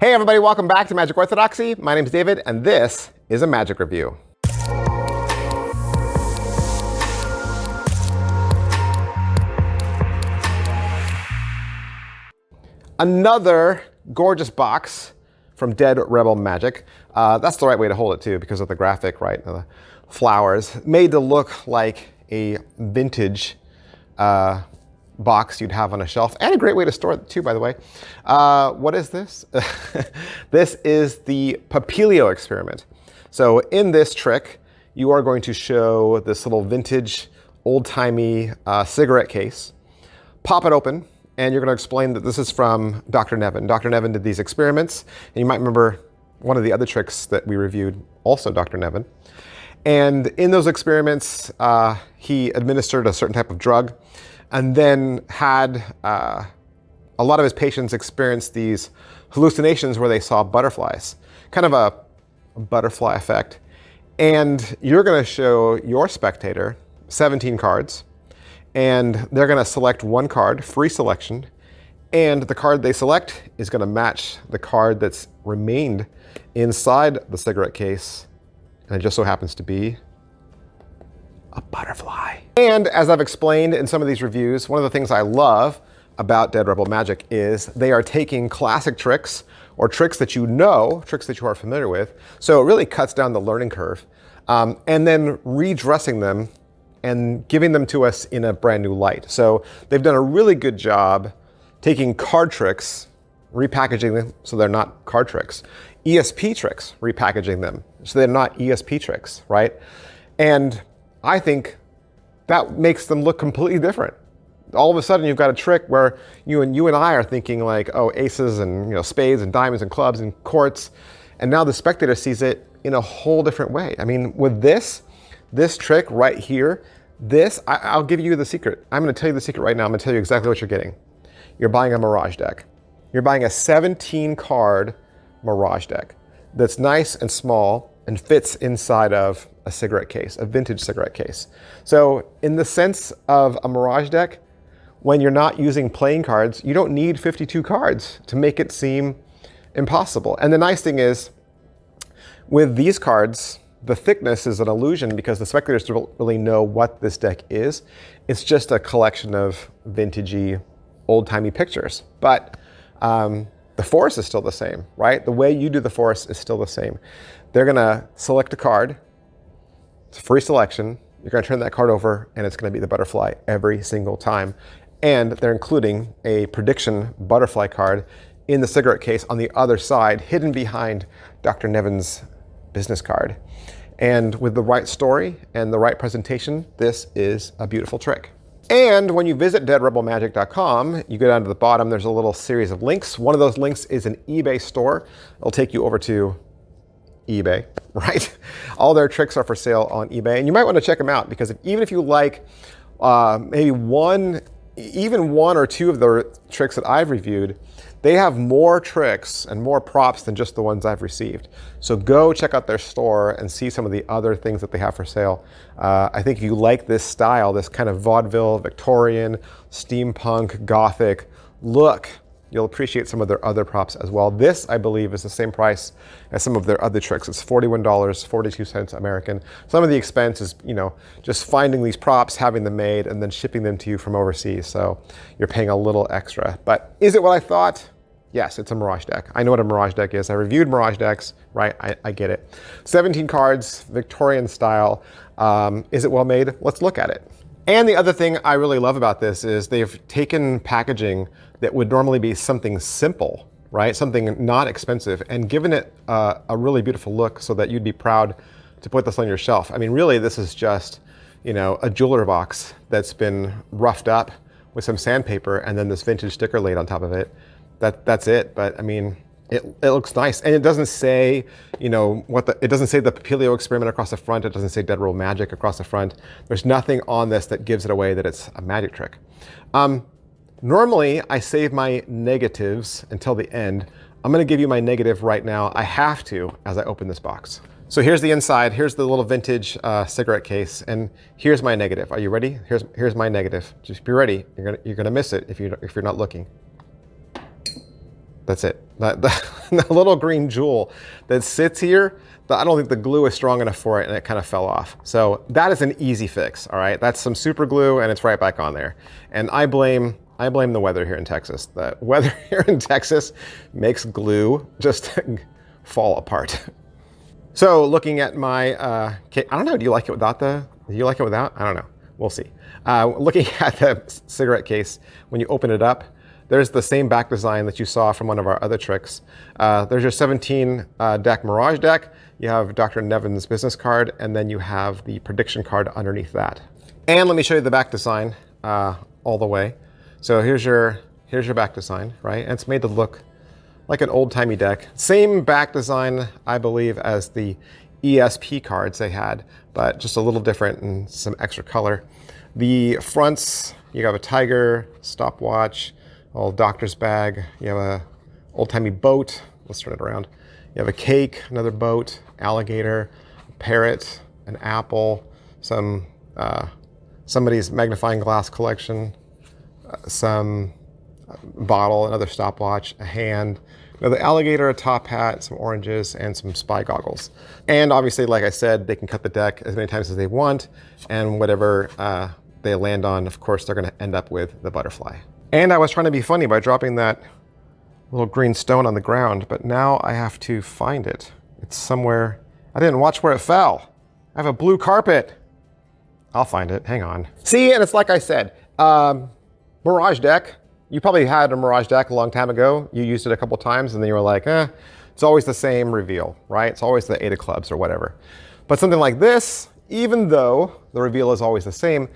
Hey everybody, welcome back to Magic Orthodoxy. My name is David, and this is a magic review. Another gorgeous box from Dead Rebel Magic. That's the right way to hold it too, because of the graphic, right? The flowers made to look like a vintage box you'd have on a shelf, and a great way to store it too, by the way. What is this? This is the Papilio experiment. So in this trick, you are going to show this little vintage, old-timey cigarette case, pop it open, and you're going to explain that this is from Dr. Nevin. Dr. Nevin did these experiments, and you might remember one of the other tricks that we reviewed, also Dr. Nevin. And in those experiments, he administered a certain type of drug, and then had a lot of his patients experience these hallucinations where they saw butterflies, kind of a butterfly effect. And you're going to show your spectator 17 cards, and they're going to select one card, free selection, and the card they select is going to match the card that's remained inside the cigarette case, and it just so happens to be a butterfly. And as I've explained in some of these reviews, one of the things I love about Dead Rebel Magic is they are taking classic tricks, or tricks that you know, tricks that you are familiar with, so it really cuts down the learning curve, and then redressing them and giving them to us in a brand new light. So they've done a really good job taking card tricks, repackaging them so they're not card tricks, ESP tricks, repackaging them so they're not ESP tricks, right? And I think that makes them look completely different. All of a sudden, you've got a trick where you and I are thinking like, oh, aces and spades and diamonds and clubs and courts, and now the spectator sees it in a whole different way. I mean, with this trick right here, I'll give you the secret. I'm going to tell you the secret right now. I'm going to tell you exactly what you're getting. You're buying a Mirage deck. You're buying a 17-card Mirage deck that's nice and small and fits inside of a cigarette case, a vintage cigarette case. So in the sense of a Mirage deck, when you're not using playing cards, you don't need 52 cards to make it seem impossible. And the nice thing is, with these cards, the thickness is an illusion because the spectators don't really know what this deck is. It's just a collection of vintagey, old-timey pictures. But the force is still the same, right? The way you do the force is still the same. They're gonna select a card. It's a free selection. You're going to turn that card over, and it's going to be the butterfly every single time. And they're including a prediction butterfly card in the cigarette case on the other side, hidden behind Dr. Nevin's business card. And with the right story and the right presentation, this is a beautiful trick. And when you visit deadrebelmagic.com, you go down to the bottom, there's a little series of links. One of those links is an eBay store. It'll take you over to eBay, right? All their tricks are for sale on eBay, and you might want to check them out because even if you like maybe even one or two of the tricks that I've reviewed, they have more tricks and more props than just the ones I've received. So go check out their store and see some of the other things that they have for sale. I think if you like this style, this kind of vaudeville, Victorian, steampunk, gothic look, you'll appreciate some of their other props as well. This, I believe, is the same price as some of their other tricks. It's $41.42 American. Some of the expense is, just finding these props, having them made, and then shipping them to you from overseas. So you're paying a little extra. But is it what I thought? Yes, it's a Mirage deck. I know what a Mirage deck is. I reviewed Mirage decks, right? I get it. 17 cards, Victorian style. Is it well made? Let's look at it. And the other thing I really love about this is they've taken packaging that would normally be something simple, right? Something not expensive, and given it a really beautiful look so that you'd be proud to put this on your shelf. I mean, really, this is just, a jeweler box that's been roughed up with some sandpaper and then this vintage sticker laid on top of it. That's it. But I mean, it looks nice, and it doesn't say, it doesn't say the Papilio experiment across the front. It doesn't say Dead Rebel Magic across the front. There's nothing on this that gives it away that it's a magic trick. Normally, I save my negatives until the end. I'm going to give you my negative right now. I have to as I open this box. So here's the inside. Here's the little vintage cigarette case, and here's my negative. Are you ready? Here's my negative. Just be ready. You're gonna miss it if you're not looking. That's it. The little green jewel that sits here, I don't think the glue is strong enough for it, and it kind of fell off. So that is an easy fix, all right? That's some super glue, and it's right back on there. And I blame the weather here in Texas. The weather here in Texas makes glue just fall apart. So looking at my, I don't know, do you like it without do you like it without? I don't know, we'll see. Looking at the cigarette case, when you open it up, there's the same back design that you saw from one of our other tricks. There's your 17 deck Mirage deck. You have Dr. Nevin's business card, and then you have the prediction card underneath that. And let me show you the back design all the way. So here's your back design, right? And it's made to look like an old-timey deck. Same back design, I believe, as the ESP cards they had, but just a little different and some extra color. The fronts, you have a tiger, stopwatch, old doctor's bag. You have a old-timey boat. Let's turn it around. You have a cake, another boat, alligator, a parrot, an apple, some somebody's magnifying glass collection, some bottle, another stopwatch, a hand, another alligator, a top hat, some oranges, and some spy goggles. And obviously, like I said, they can cut the deck as many times as they want, and whatever they land on, of course, they're gonna end up with the butterfly. And I was trying to be funny by dropping that little green stone on the ground, but now I have to find it. It's somewhere. I didn't watch where it fell. I have a blue carpet. I'll find it, hang on. See, and it's like I said, Mirage deck. You probably had a Mirage deck a long time ago. You used it a couple times and then you were like, it's always the same reveal, right? It's always the 8 of clubs or whatever. But something like this, even though the reveal is always the same,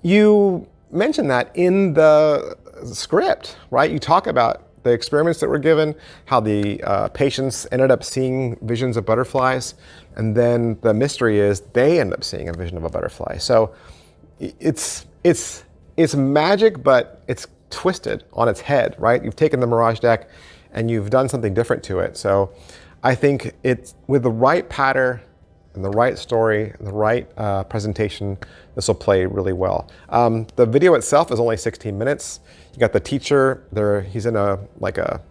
you mention that in the script, right? You talk about the experiments that were given, how the patients ended up seeing visions of butterflies, and then the mystery is they end up seeing a vision of a butterfly. So it's magic, but it's twisted on its head, right? You've taken the Mirage deck and you've done something different to it. So I think it's with the right pattern and the right story and the right presentation, this will play really well. The video itself is only 16 minutes. You got the teacher there. He's in a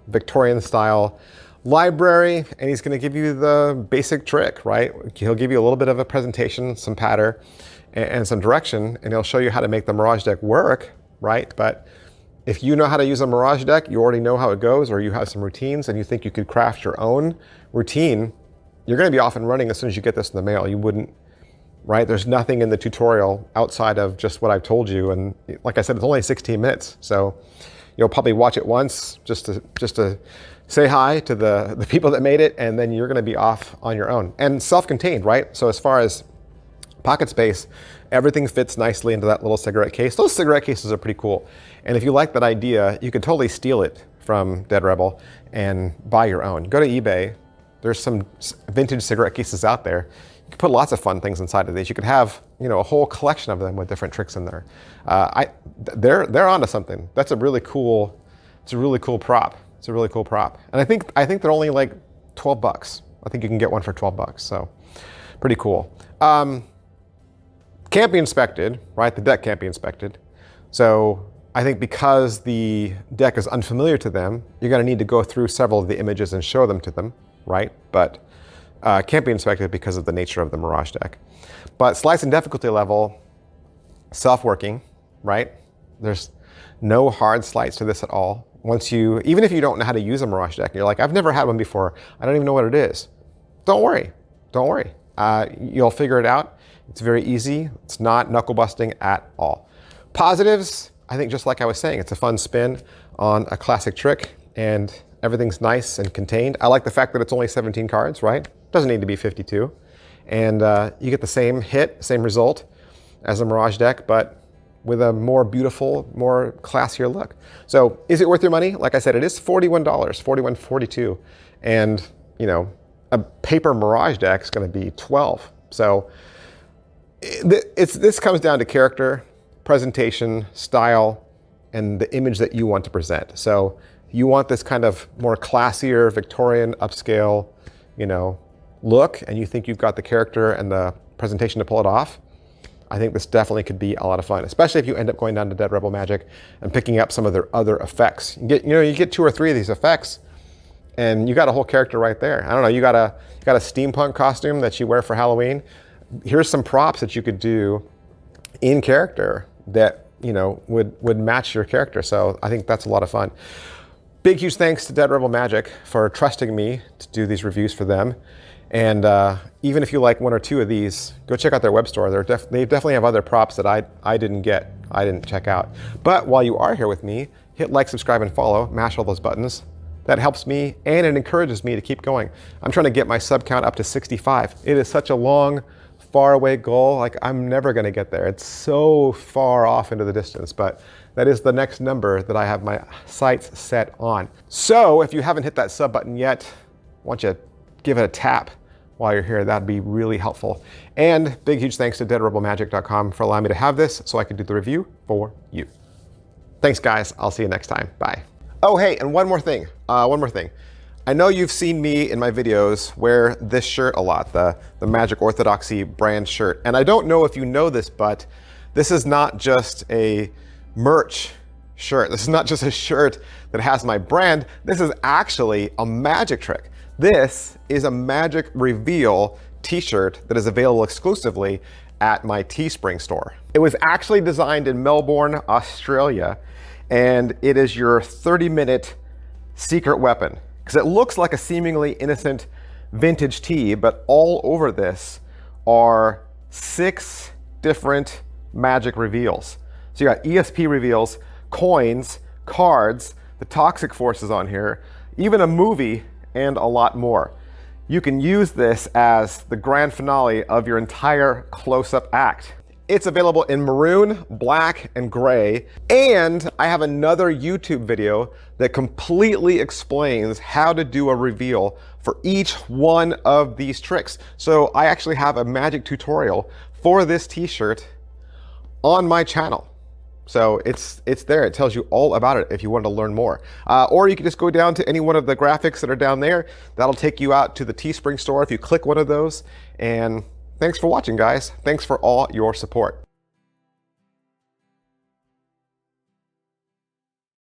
Victorian style library, and he's going to give you the basic trick, right? He'll give you a little bit of a presentation, some pattern, and some direction, and he'll show you how to make the Mirage deck work, right? But if you know how to use a Mirage deck, you already know how it goes, or you have some routines, and you think you could craft your own routine, you're going to be off and running as soon as you get this in the mail. You wouldn't, right? There's nothing in the tutorial outside of just what I've told you. And like I said, it's only 16 minutes. So you'll probably watch it once just to say hi to the people that made it. And then you're going to be off on your own and self-contained, right? So as far as pocket space, everything fits nicely into that little cigarette case. Those cigarette cases are pretty cool. And if you like that idea, you could totally steal it from Dead Rebel and buy your own. Go to eBay. There's some vintage cigarette cases out there. You can put lots of fun things inside of these. You could have, a whole collection of them with different tricks in there. They're onto something. That's a really cool. It's a really cool prop. It's a really cool prop. And I think they're only like $12. I think you can get one for $12. So pretty cool. Can't be inspected, right? The deck can't be inspected. So I think because the deck is unfamiliar to them, you're going to need to go through several of the images and show them to them, right? But can't be inspected because of the nature of the Mirage deck. But slice and difficulty level, self-working, right? There's no hard slides to this at all. Even if you don't know how to use a Mirage deck, and you're like, I've never had one before, I don't even know what it is. Don't worry, don't worry. You'll figure it out. It's very easy. It's not knuckle busting at all. Positives, I think just like I was saying, it's a fun spin on a classic trick and everything's nice and contained. I like the fact that it's only 17 cards, right? Doesn't need to be 52. And you get the same hit, same result as a Mirage deck, but with a more beautiful, more classier look. So is it worth your money? Like I said, it is $41, $41.42. And a paper Mirage deck is going to be $12. So this comes down to character, presentation, style, and the image that you want to present. So you want this kind of more classier, Victorian, upscale, look, and you think you've got the character and the presentation to pull it off, I think this definitely could be a lot of fun, especially if you end up going down to Dead Rebel Magic and picking up some of their other effects. You get 2 or 3 of these effects, and you got a whole character right there. I don't know, you got a steampunk costume that you wear for Halloween. Here's some props that you could do in character that, you know, would match your character. So I think that's a lot of fun. Big, huge thanks to Dead Rebel Magic for trusting me to do these reviews for them. And even if you like one or two of these, go check out their web store. They definitely have other props that I didn't check out. But while you are here with me, hit like, subscribe, and follow. Mash all those buttons. That helps me, and it encourages me to keep going. I'm trying to get my sub count up to 65. It is such a long, far away goal. Like, I'm never going to get there. It's so far off into the distance, but that is the next number that I have my sights set on. So if you haven't hit that sub button yet, why don't you give it a tap while you're here? That'd be really helpful. And big, huge thanks to deadrebelmagic.com for allowing me to have this so I could do the review for you. Thanks, guys. I'll see you next time. Bye. Oh, hey, and one more thing. I know you've seen me in my videos wear this shirt a lot, the Magic Orthodoxy brand shirt. And I don't know if you know this, but this is not just a merch shirt. This is not just a shirt that has my brand. This is actually a magic trick. This is a magic reveal t-shirt that is available exclusively at my Teespring store. It was actually designed in Melbourne, Australia, and it is your 30-minute secret weapon. Because it looks like a seemingly innocent vintage tee, but all over this are 6 different magic reveals. So you got ESP reveals, coins, cards, the toxic forces on here, even a movie, and a lot more. You can use this as the grand finale of your entire close-up act. It's available in maroon, black, and gray. And I have another YouTube video that completely explains how to do a reveal for each one of these tricks. So I actually have a magic tutorial for this t-shirt on my channel. So it's there. It tells you all about it if you want to learn more. Or you can just go down to any one of the graphics that are down there. That'll take you out to the Teespring store if you click one of those. And thanks for watching, guys. Thanks for all your support.